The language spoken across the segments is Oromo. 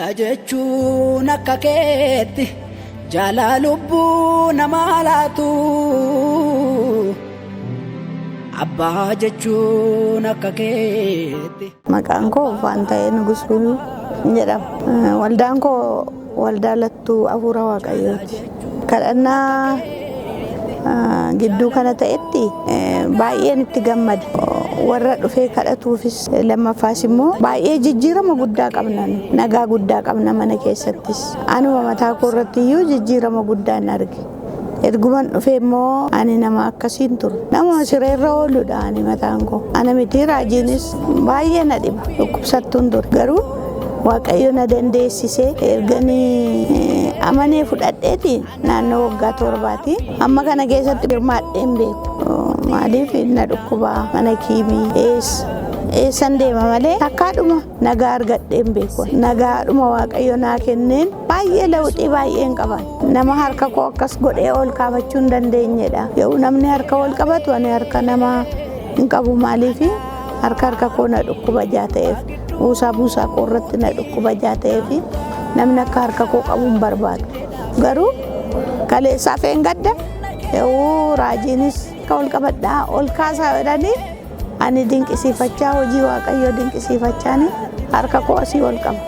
Jaalala jechuun akka keetti jaalala lubbuu namaa laatu. Abbaa jechuun akka keetti. Maqaan koo Faanta'ee Nugusuu jedhama. Waldaan koo waldaa lattuu Hafuura Waaqayyooti. Kadhannaa gidduu kana ta'etti baay'een itti gammade. Warra dhufee kadhatuufis lammaffaas immoo baay'ee jijjiirama guddaa qabna, nagaa guddaa qabna mana keessattis. Anuma mataa koo irratti iyyuu jijjiirama guddaa hin arge. Erguman dhufee immoo ani nama akkasiin ture. Nama sireerra ooludha ani mataan koo. Ana miti raajiinis baay'ee na dhiba. Dhukkubsattuun ture. Garuu Waaqayyo na dandeessisee erganii amanee fudhadheeti naannoo waggaa 7 amma kana keessatti hirmaadhee hin beeku. Maaliif na dhukkubaa mana kiimii eessan deema malee takkaadhuma nagaa argadhee hin beeku. Nagaadhuma Waaqayyo naa kenneen baay'ee lawxii baay'een qaban. Nama harka koo akkas godhee ol kaafachuu hin dandeenyedha. Yoo namni harka ol qabatu ani harka namaa hin qabu. Maaliif harka koo na dhukkuba ta'eef buusaa koo irratti na dhukkuba ta'eef namni akka harka koo qabu hin barbaadu. Garuu kaleessaaf hin gadda yoo raajiinis ol qabadhaa ol kaasaa jedhanii ani dinqisiifachaa hojii Waaqayyoo dinqisiifachaani harka koo asii ol qaba.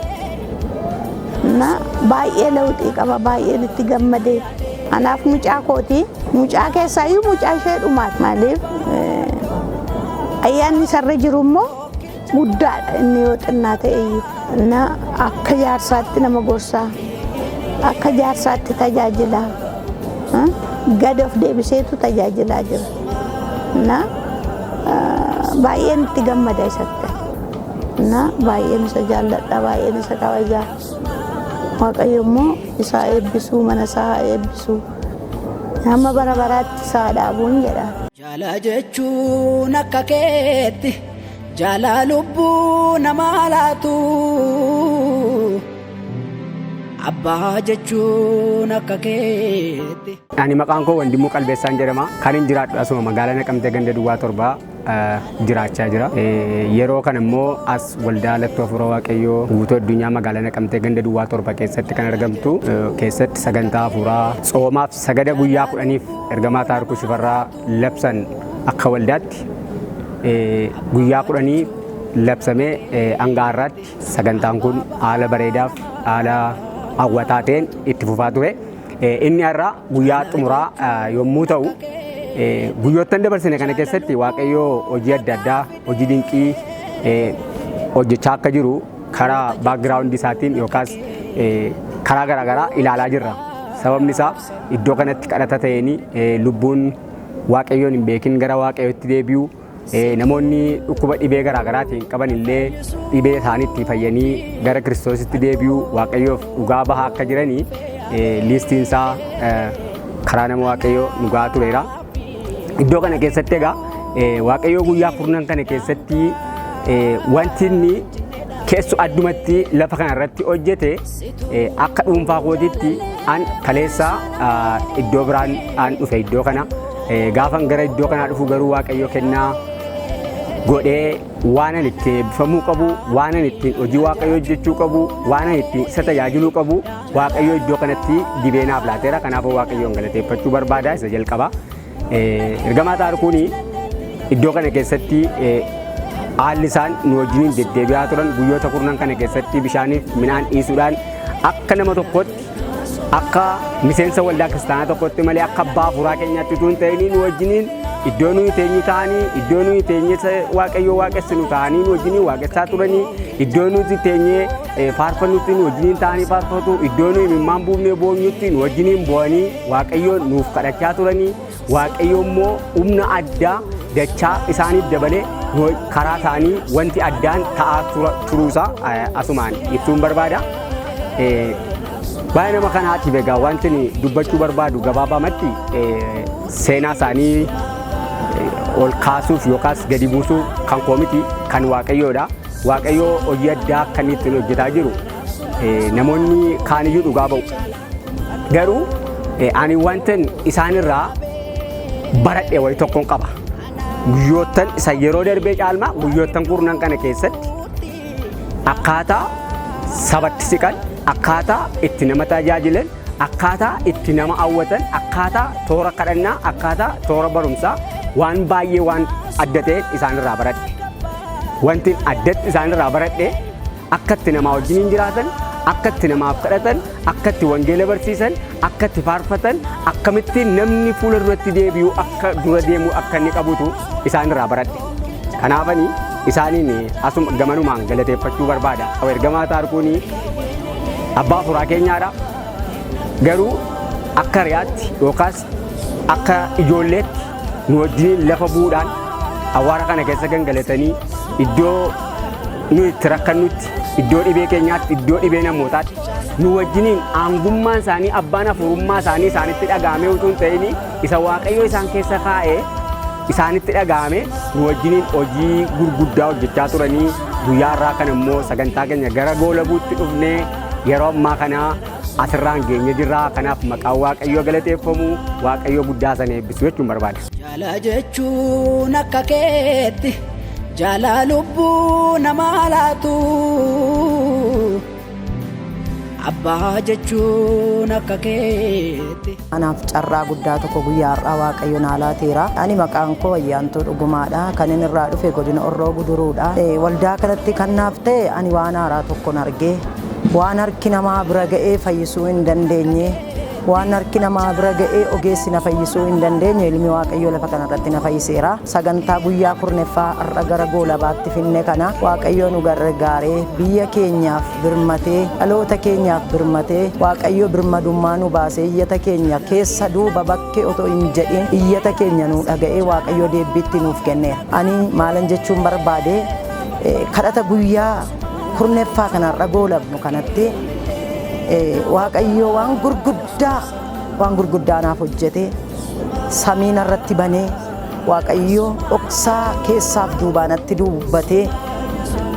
Na baay'ee lawxii qaba, baay'een itti gammadee. Anaaf mucaa kooti, mucaa keessaayyuu mucaa ishee dhumaati. Maaliif ayyaanni sarara jiru immoo guddaadha inni yoo xinnaa ta'e iyyuu. Na akka jaarsaatti nama gorsaa, akka jaarsaatti tajaajilaa. Gad of deebiseetu tajaajilaa jira. Na baay'een itti gammada isatti. Na baay'een isa jaalladha, baay'een isa kabajaa. Waaqayyo immoo isaa eebbisuu, mana isaa eebbisuu. Hamma bara baraatti isaa dhaabuun jedha. Jaalala jechuun akka keetti jaalala lubbuu namaa laatu. Abbaa jechuun akka keetti. Ani maqaan koo Wandimuu Qalbeessaan jedhama. Kan hin jiraadhu asuma magaalaa Naqamtee ganda Duwwaa 7 jiraachaa jira. Yeroo kana immoo as waldaa lattuu Hafuura Waaqayyoo guutuu addunyaa magaalaa Naqamtee ganda Duwwaa 7 keessatti kan argamtu keessatti sagantaa hafuuraa tsoomaaf sagada guyyaa 10f ergamaa Taarikuu Shifarraa labsan akka waldaatti guyyaa 10 labsamee hanga har'aatti sagantaan kun haala bareedaaf haala hawwataa ta'een itti fufaa ture. Inni har'a guyyaa xumuraa yommuu ta'u guyyoottan dabarsine kana keessatti Waaqayyoo hojii adda addaa hojii dinqii hojjechaa akka jiru karaa baakgiraawundi isaatiin yookaas karaa garaagaraa ilaalaa jirra. Sababni isaa iddoo kanatti kadhata ta'een lubbuun Waaqayyoon hin beekin gara Waaqayyootti deebi'u. Namoonni dhukkuba dhibee garaagaraatiin qaban illee dhibee isaaniitti fayyanii gara Kiristoositti deebi'u Waaqayyoof dhugaa bahaa akka jiranii liistiin isaa karaa nama Waaqayyoo dhugaa tureera. Iddoo kana keessatti egaa Waaqayyoo guyyaa 4 kana keessatti wanti inni keessu addumatti lafa kana irratti hojjete akka dhuunfaa kootiitti an kaleessa iddoo biraan an dhufe iddoo kana gaafan gara iddoo kanaa dhufu garuu Waaqayyoo kennaa godhee waan ani itti eebbifamuu qabu, waan ani ittiin hojii Waaqayyoo hojjechuu qabu, waan ani ittiin isa tajaajiluu qabu Waaqayyoo iddoo kanatti dibee naaf laateera. Kanaafuu Waaqayyoon galateeffachuu barbaada. Isa jalqaba ergamaa Taarikuun iddoo kana keessatti haalli isaan nu wajjin deddeebi'aa turan guyyoota 4 kana keessatti bishaaniif midhaan dhiisuudhaan akka nama tokkotti akka miseensa waldaa kiristaanaa tokkotti malee akka abbaa hafuuraa keenyaatti utuu hin ta'in nu wajjiniin iddoo nuyi teenyu ta'anii iddoo nuyi teenye Waaqayyoo waaqessinu ta'anii nu wajjiniin waaqessaa turanii iddoo nuti teenyee faarfannutti nu wajjiniin ta'anii faarfatu iddoo nuyi imimmaan buufnee boonyutti nu wajjiniin bo'anii Waaqayyoon nuuf kadhachaa turanii Waaqayyoo immoo humna addaa dachaa isaaniif dabalee karaa isaanii wanti addaan ta'aa turuusaa asumaan ibsuun barbaada. Baay'ee nama kanaatiif egaa wanti dubbachuu barbaadu gabaabamatti seenaa isaanii ol kaasuuf yookaas gadi buusuuf kan koomiti kan Waaqayyoodha. Waaqayyoo hojii addaa akka inni ittiin hojjetaa jiru namoonni kaaniyyuu dhugaa ba'u. Garuu ani wantan isaanirraa baradhe wayi tokkoon qaba. Guyyoottan isa yeroo darbee caalmaa guyyoottan 4 kana keessatti akkaataa sabatti siqan, akkaataa itti nama tajaajilan, akkaataa itti nama hawwatan, akkaataa toora kadhannaa, akkaataa toora barumsaa waan baay'ee waan adda ta'e isaanirraa baradhe. Wanti addatti isaanirraa baradhe akka itti namaa wajjin jiraatan, akka itti namaaf kadhatan, akka itti wangeela barsiisan, akka itti faarfatan, akkamitti namni fuula duratti deebi'u akka dura deemu akka inni qabutu isaanirraa baradhe. Kanaafani isaaniin asuma gamanumaan galateeffachuu barbaada. Ergamaa Taarikuun abbaa furaa keenyaadha. Garuu akka riyaatti yookaas akka ijoolleetti nu wajjin lafa bu'uudhaan awwaara kana keessa gangalatanii iddoo nu itti rakkannutti, iddoo dhibee keenyaatti, iddoo dhibee namootaatti nu wajjiniin aangummaan isaanii, abbaan hafuurummaa isaanii isaanitti dhaga'amee utuu hin ta'in isa Waaqayyo isaan keessa kaa'ee isaanitti dhaga'ame nu wajjiniin hojii gurguddaa hojjechaa turanii guyyaa irraa kan immoo sagantaa keenya gara goolabuutti dhufnee yeroo ammaa kana asirraan geenye jirra. Kanaaf maqaan Waaqayyoo galateeffamu, Waaqayyoo guddaa sana eebbisu jechuun barbaada. Jaalala jechuun akka keetti jaalala lubbuu namaa laatu. Abbaa jechuun akka keetti. Anaaf carraa guddaa tokko guyyaa har'aa Waaqayyo naa laateera. Ani maqaan koo Ayyaantuu Dhugumaadha. Kan inni irraa dhufe godina Orroo Guduruudha. Waldaa kanatti kan naaf ta'e ani waan haaraa tokkon argee waan harki namaa bira ga'ee fayyisuu hin dandeenye, waan harki namaa bira ga'ee ogeessi na fayyisuu hin dandeenye ilmi Waaqayyoo lafa kanarratti na fayyiseera. Sagantaa guyyaa kurnaffaa har'a gara goolabaatti finne kana Waaqayyoo nu gargaaree biyya keenyaaf birmatee, dhaloota keenyaaf birmatee, Waaqayyoo birmadummaa nu baasee iyyata keenya keessa duuba bakkee otoo hin jedhin iyyata keenya nu dhaga'ee Waaqayyoo deebiitti nuuf kenneera. Ani maalan jechuun barbaade kadhata guyyaa kurnaffaa kanarra goolabnu kanatti Waaqayyo waan gurguddaa naaf hojjete, samiin irratti banee Waaqayyo dhoksaa keessaaf duubaanatti dubbatee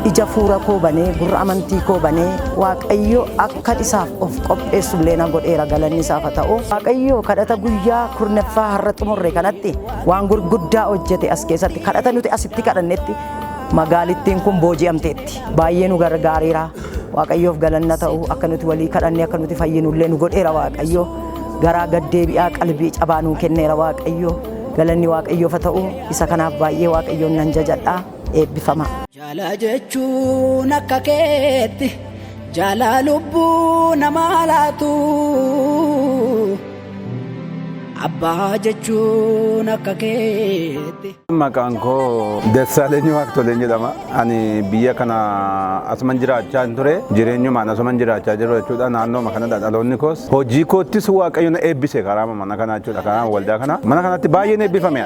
ija fuura koo banee gurra amantii koo banee Waaqayyo akka isaaf of qopheessullee na godheera. Galanni isaaf haa ta'u. Waaqayyo kadhata guyyaa kurnaffaa har'a xumurre kanatti waan gurguddaa hojjete as keessatti kadhata nuti asitti kadhannetti magaalittiin kun booji'amteetti. Baay'ee nu gargaareera. Waaqayyoof galanna ta'u, akka nuti walii kadhanne akka nuti fayyinullee nu godheera Waaqayyo. Garaa gaddeebi'aa qalbii cabaa nuu kenneera Waaqayyo. Galanni Waaqayyoof haa ta'u. Isa kanaaf baay'ee Waaqayyoon nan jajadha. Eebbifama. Jaalala jechuun akka keetti jaalala lubbuu namaa laatu. Abbaa jechuun akka keetti. Maqaan koo Dassaaleny Waaqtoleen jedhama. Ani biyya kana asuman jiraachaa ture. Jireenyumaan asuman jiraachaa jiru jechuudha. Naannooma kanadha dhaloonni koos. Hojii koottis Waaqayyo na eebbise karaa mana kana jechuudha. Karaa waldaa kana. Mana kanatti baay'een eebbifame.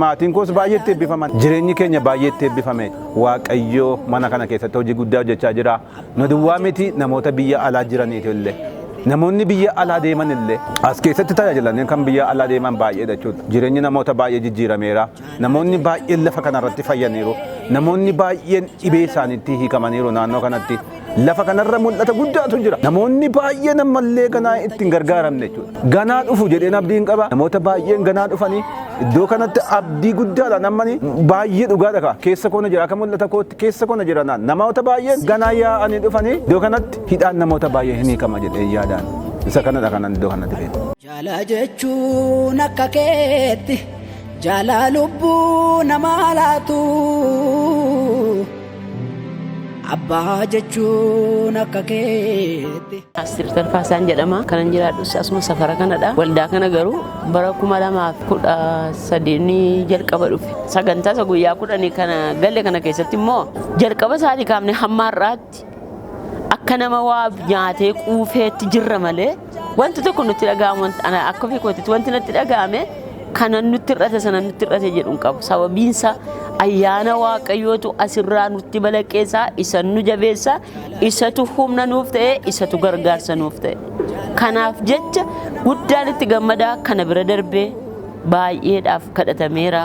Maatiin koos baay'eetti eebbifaman. Jireenyi keenya baay'eetti eebbifame. Waaqayyo mana kana keessatti hojii guddaa hojjechaa jira. Nu duwwaa miti namoota biyya alaa jiraniitu illee. Namoonni biyya alaa deeman illee as keessatti tajaajilan kan biyya alaa deeman baay'eedha jechuudha. Jireenyi namoota baay'ee jijjiirameera. Namoonni baay'een lafa kanarratti fayyaniiru. Namoonni baay'een dhibee isaaniitti hiikamaniiru naannoo kanatti. Lafa kanarra mul'ata guddaatu jira. Namoonni baay'een ammallee ganaa ittiin gargaaramne jechuudha. Ganaa dhufu jedheen abdiin qaba. Namoota baay'een ganaa dhufanii iddoo kanatti abdii guddaadhaan ammanii baay'ee dhugaadha ka. Keessa koona jira akka mul'ata kootti keessa koona jira naan. Namoota baay'een ganaa yaa'anii dhufanii iddoo kanatti hidhaan namoota baay'ee hin hiikama jedhee yaadaan. Isa kanadha kanan iddoo kanatti beeku. Jaalala jechuun akka keetti jaalala lubbuu namaa laatu. Abbaa jechuun akka keetti. Asir Tarfaasaan jedhama. Kanan jiraadhus asuma safara kanadha. Waldaa kana garuu bara 2013 ni jalqaba dhufe. Sagantaa isa guyyaa 10 kana galle kana keessatti immoo jalqaba isaatii kaafne hamma har'aatti akka nama waa nyaatee quufeetti jirra malee wanti tokko nutti dhaga'amu akka fiikootitti wanti nutti dhaga'ame kanan nutti hir'ate sana nutti hir'ate jedhuun qabu. Sababiinsa ayyaana Waaqayyootu asirraa nutti balaqqeessaa, isa nu jabeessa, isatu humna nuuf ta'e, isatu gargaarsa nuuf ta'e. Kanaaf jecha guddaan itti gammadaa kana bira darbee baay'eedhaaf kadhatameera.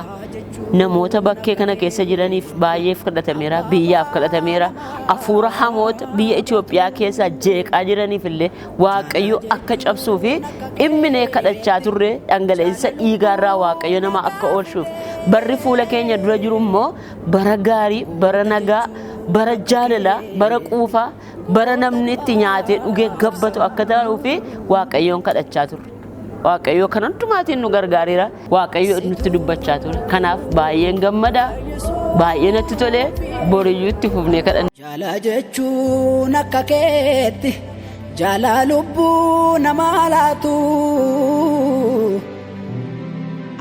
Namoota bakkee kana keessa jiraniif baay'eef kadhatameera, biyyaaf kadhatameera. Hafuura hamoota biyya Itoophiyaa keessa jeeqaa jiraniif illee Waaqayyo akka cabsuu fi dhimminee kadhachaa turre dhangala'insa dhiigaarraa Waaqayyo nama akka oolchuuf. Barri fuula keenya dura jiru immoo bara gaarii, bara nagaa, bara jaalalaa, bara quufaa, bara namni itti nyaatee dhugee gabbatu akka ta'uu fi Waaqayyoon kadhachaa turre. Waaqayyo kan hundumaatiin nu gargaareera. Waaqayyo nutti dubbachaa ture. Kanaaf baay'een gammada. Baay'ee natti tole. Boriyyuu itti fufnee kadhanna. Jaalala jechuun akka keetti jaalala lubbuu namaa laatu.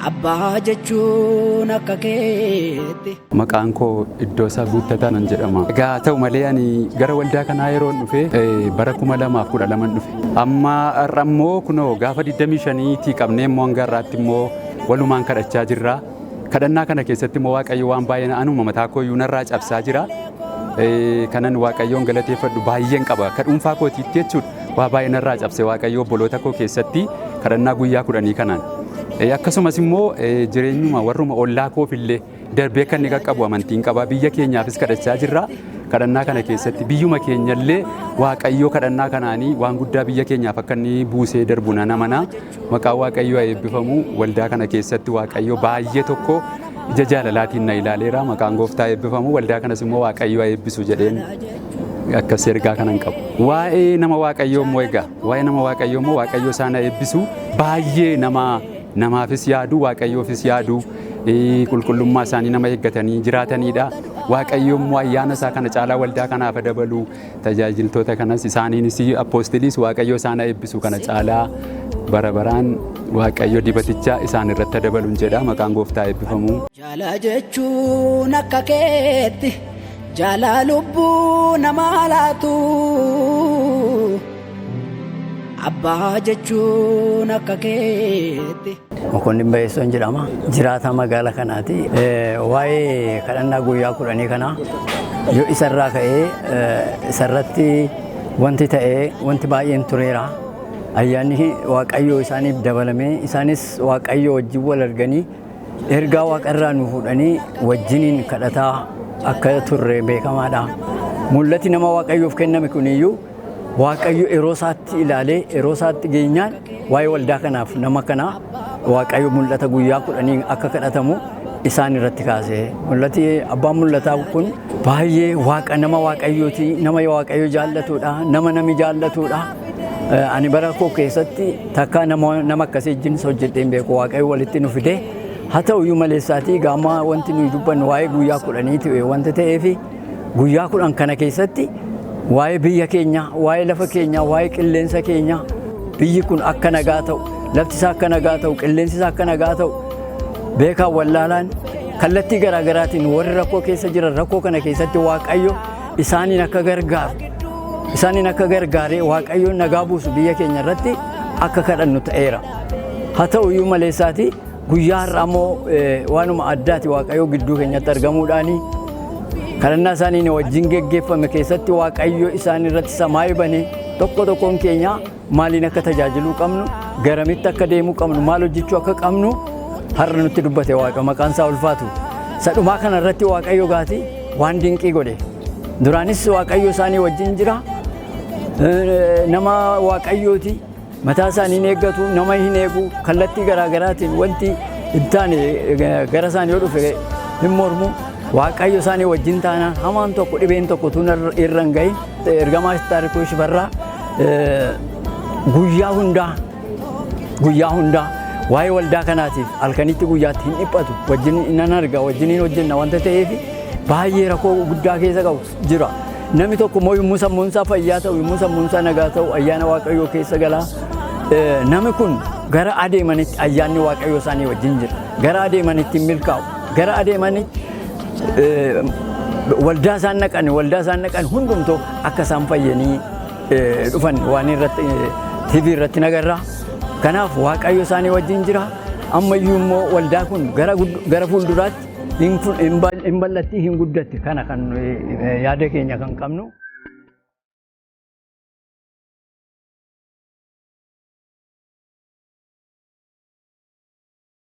Abbaa jechuun akka keetti. Maqaan koo Iddoosaa Guuttataa nan jedhama. Egaa ta'u malee ani gara waldaa kanaa yeroon dhufe bara 2012 dhufe. Amma har'a immoo kunoo gaafa 25tii qabnee immoo hanga har'aatti immoo walumaan kadhachaa jirra. Kadhannaa kana keessatti immoo Waaqayyo waan baay'ee anuma mataa koo iyyuu narraa cabsaa jira. Kanan Waaqayyoon galateeffadhu baay'een qaba. Ka dhuunfaa kootiitti jechuudha. Waa baay'ee narraa cabse Waaqayyo obboloota koo keessatti kadhannaa guyyaa 10 kanaan. Akkasumas immoo jireenyuma warruma ollaa koofillee darbee kan inni qaqqabu amantiin qaba. Biyya keenyaafis kadhachaa jirra. Kadhannaa kana keessatti biyyuma keenyallee Waaqayyoo kadhannaa kanaanii waan guddaa biyya keenyaaf akka inni buusee darbu nan amana. Maqaan Waaqayyoo haa eebbifamu. Waldaa kana keessatti Waaqayyoo baay'ee tokko ija jaalalaatiin na ilaaleera. Maqaan Gooftaa eebbifamu. Waldaa kanas immoo Waaqayyoo haa eebbisu jedheen akkas ergaa kanan qabu. Waa'ee nama Waaqayyoo immoo egaa waa'ee nama Waaqayyoo immoo Waaqayyoo isaan haa eebbisu. Baay'ee namaafis yaadu Waaqayyoofis yaadu qulqullummaa isaanii nama eeggatanii jiraatanidha. Waaqayyo immoo ayyaana isaa kana caalaa waldaa kanaaf dabalu tajaajiltoota kanas isaaniinis apostoliis Waaqayyo isaan eebbisu kana caalaa bara baraan Waaqayyo dibaticha isaan irratti dabaluun jedha. Maqaan Gooftaa eebbifamu. Jaalala jechuun akka keetti jaalala lubbuu namaa laatu. Abbaa jechuun akka keetti. Mokonnin Bayeessoon jedhama. Jiraataa magaalaa kanaati. Waa'ee kadhannaa guyyaa 10 kana yoo isarraa ka'ee isarratti wanti ta'ee wanti baay'een tureera. Ayyaanni Waaqayyoo isaaniif dabalamee isaanis Waaqayyoo wajjin wal arganii ergaa Waaqarraa nu fuudhanii wajjiniin kadhataa akka turre beekamaadha. Mul'ati nama Waaqayyoof kenname kuniyyuu Waaqayyo yeroo isaatti ilaalee yeroo isaatti geenyaan waa'ee waldaa kanaaf nama kanaa Waaqayyo mul'ata guyyaa 10 akka kadhatamu isaan irratti kaasee mul'ati abbaan mul'ataa kun baay'ee waaqa nama Waaqayyooti nama Waaqayyo jaallatudha nama nami jaallatudha. Ani bara koo keessatti takka nama akkasii wajjin hojjedheen beeku Waaqayyo walitti nu fide haa ta'u iyyuu maleessaatii gaama wanti nuyi dubbannu waa'ee guyyaa 10 ta'e wanta ta'eef guyyaa 10 kana keessatti waa'ee biyya keenya, waa'ee lafa keenya, waa'ee qilleensa keenya biyyi kun akka nagaa ta'u, lafti isaa akka nagaa ta'u, qilleensi isaa akka nagaa ta'u beekaan wallaalaan kallattii garaagaraatiin warri rakkoo keessa jiran rakkoo kana keessatti Waaqayyo isaaniin akka gargaaree Waaqayyo nagaa buusu biyya keenya irratti akka kadhannu ta'eera. Haa ta'u iyyuu maleessaatii guyyaa har'aa immoo waanuma addaati Waaqayyo gidduu keenyatti argamuudhaanii kadhannaa isaanii wajjin geggeeffame keessatti Waaqayyo isaan irratti samaayii banee tokko tokkoon keenya maaliin akka tajaajiluu qabnu garamitti akka deemuu qabnu maal hojjechuu akka qabnu har'a nutti dubbate Waaqa maqaan isaa ulfaatu. Sadhumaa kana irratti Waaqayyo gaati waan dinqii godhe. Duraanis Waaqayyo isaanii wajjin jira. Nama Waaqayyooti mataa isaanii eeggatu nama hin eegu kallattii garaagaraatiin wanti hin taane gara isaanii yoo dhufe hin mormu. Waaqayyo isaanii wajjin taanaan hamaan tokko dhibeen tokko tun irra hin gahin ergamaa taarikuu shifarraa guyyaa hundaa waa'ee waldaa kanaatiif halkanitti guyyaatti hin dhiphatu wajjin nan arga wajjin hojjenna wanta ta'eef baay'ee rakkoo guddaa keessa qabu jira. Namni tokko immoo yommuu sammuunsaa fayyaa ta'u yommuu sammuunsaa nagaa ta'u ayyaana Waaqayyoo keessa galaa. Namni kun gara adeemanitti ayyaanni Waaqayyoo isaanii wajjin jira. Gara adeemanitti hin milkaa'u. Gara adeemanitti waldaa isaan naqan hundumtuu akka isaan fayyanii dhufan waan irratti TV irratti nagarra. Kanaaf Waaqayyo isaanii wajjin jira. Ammayyuu immoo waldaa kun gara fuulduraatti hin bal'atti hin guddatti kana kan yaada keenya kan qabnu.